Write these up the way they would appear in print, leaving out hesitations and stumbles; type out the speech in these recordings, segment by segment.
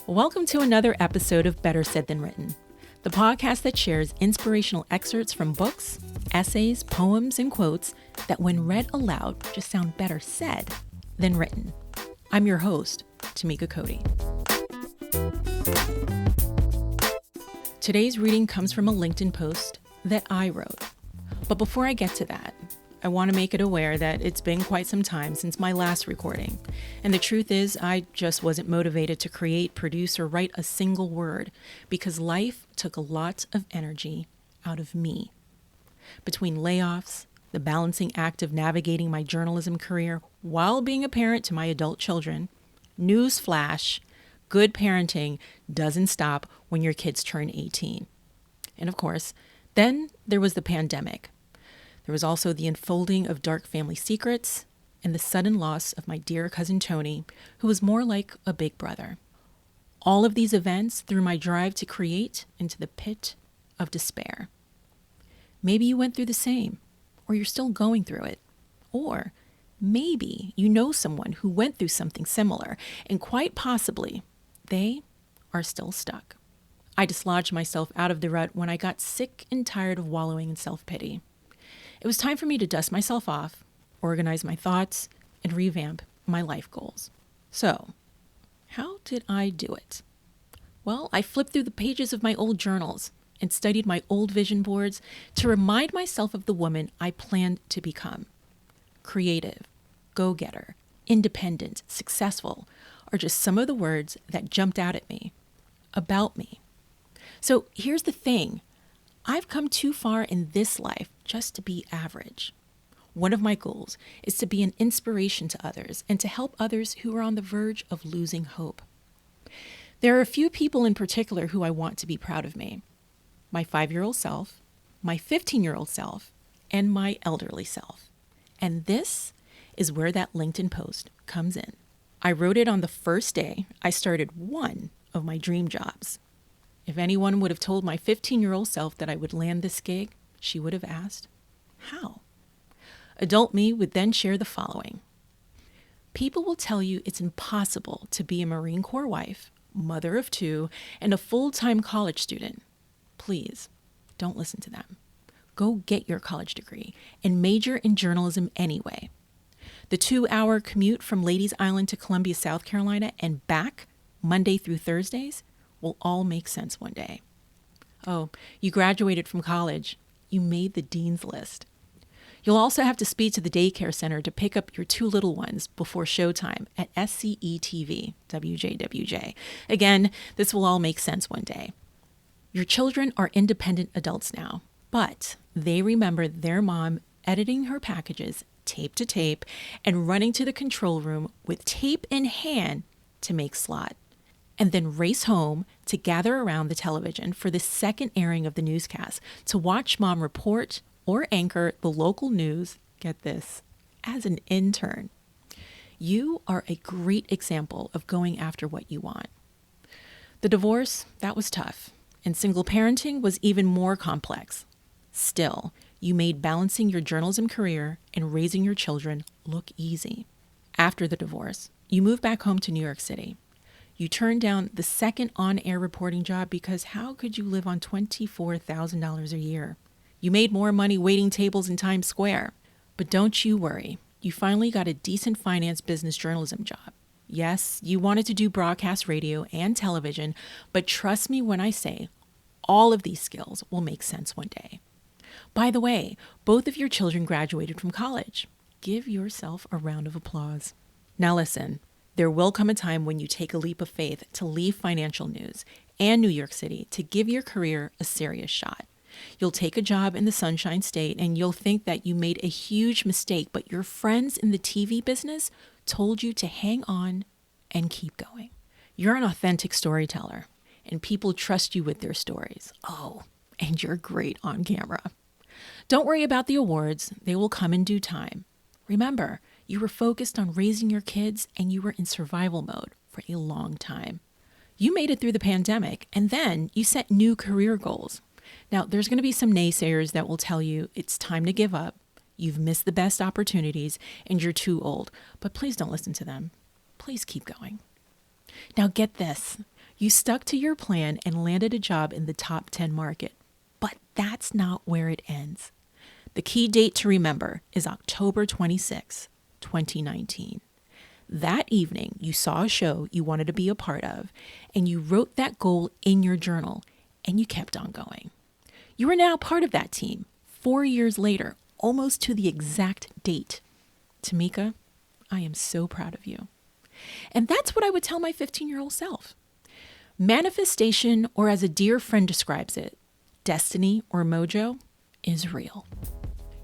Welcome to another episode of Better Said Than Written, the podcast that shares inspirational excerpts from books, essays, poems, and quotes that when read aloud just sound better said than written. I'm your host, Tamika Cody. Today's reading comes from a LinkedIn post that I wrote. But before I get to that, I want to make it aware that it's been quite some time since my last recording. And the truth is, I just wasn't motivated to create, produce, or write a single word because life took a lot of energy out of me. Between layoffs, the balancing act of navigating my journalism career while being a parent to my adult children, newsflash, good parenting doesn't stop when your kids turn 18. And of course, then there was the pandemic. There was also the unfolding of dark family secrets and the sudden loss of my dear cousin Tony, who was more like a big brother. All of these events threw my drive to create into the pit of despair. Maybe you went through the same, or you're still going through it. Or maybe you know someone who went through something similar, and quite possibly they are still stuck. I dislodged myself out of the rut when I got sick and tired of wallowing in self-pity. It was time for me to dust myself off, organize my thoughts, and revamp my life goals. So, how did I do it? Well, I flipped through the pages of my old journals and studied my old vision boards to remind myself of the woman I planned to become. Creative, go-getter, independent, successful are just some of the words that jumped out at me about me. So here's the thing. I've come too far in this life just to be average. One of my goals is to be an inspiration to others and to help others who are on the verge of losing hope. There are a few people in particular who I want to be proud of me. My 5-year-old self, my 15-year-old self, and my elderly self. And this is where that LinkedIn post comes in. I wrote it on the first day I started one of my dream jobs. If anyone would have told my 15-year-old self that I would land this gig, she would have asked, how? Adult me would then share the following. People will tell you it's impossible to be a Marine Corps wife, mother of 2, and a full-time college student. Please, don't listen to them. Go get your college degree and major in journalism anyway. The 2-hour commute from Ladies Island to Columbia, South Carolina, and back Monday through Thursdays will all make sense one day. Oh, you graduated from college. You made the dean's list. You'll also have to speed to the daycare center to pick up your 2 little ones before showtime at SCE-TV, WJWJ. Again, this will all make sense one day. Your children are independent adults now, but they remember their mom editing her packages tape to tape and running to the control room with tape in hand to make slot, and then race home to gather around the television for the second airing of the newscast to watch mom report or anchor the local news, get this, as an intern. You are a great example of going after what you want. The divorce, that was tough, and single parenting was even more complex. Still, you made balancing your journalism career and raising your children look easy. After the divorce, you moved back home to New York City. You turned down the second on-air reporting job because how could you live on $24,000 a year? You made more money waiting tables in Times Square. But don't you worry. You finally got a decent finance business journalism job. Yes, you wanted to do broadcast radio and television, but trust me when I say all of these skills will make sense one day. By the way, both of your children graduated from college. Give yourself a round of applause. Now listen. There will come a time when you take a leap of faith to leave financial news and New York City to give your career a serious shot. You'll take a job in the Sunshine State and you'll think that you made a huge mistake, but your friends in the TV business told you to hang on and keep going. You're an authentic storyteller and people trust you with their stories. Oh, and you're great on camera. Don't worry about the awards. They will come in due time. Remember, you were focused on raising your kids and you were in survival mode for a long time. You made it through the pandemic and then you set new career goals. Now, there's going to be some naysayers that will tell you it's time to give up, you've missed the best opportunities, and you're too old. But please don't listen to them. Please keep going. Now get this. You stuck to your plan and landed a job in the top 10 market. But that's not where it ends. The key date to remember is October 26, 2019. That evening, you saw a show you wanted to be a part of, and you wrote that goal in your journal, and you kept on going. You are now part of that team, 4 years later, almost to the exact date. Tamika, I am so proud of you. And that's what I would tell my 15-year-old self. Manifestation, or as a dear friend describes it, destiny or mojo, is real.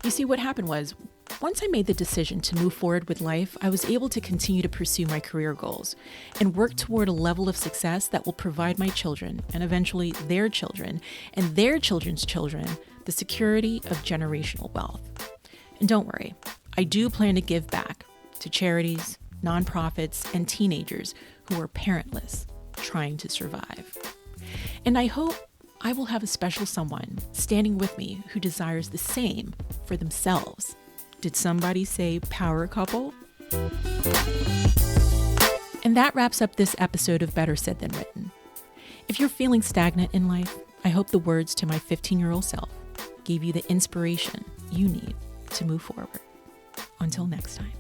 You see, what happened was, once I made the decision to move forward with life, I was able to continue to pursue my career goals and work toward a level of success that will provide my children, and eventually their children, and their children's children, the security of generational wealth. And don't worry, I do plan to give back to charities, nonprofits, and teenagers who are parentless, trying to survive. And I hope I will have a special someone standing with me who desires the same for themselves. Did somebody say power couple? And that wraps up this episode of Better Said Than Written. If you're feeling stagnant in life, I hope the words to my 15-year-old self gave you the inspiration you need to move forward. Until next time.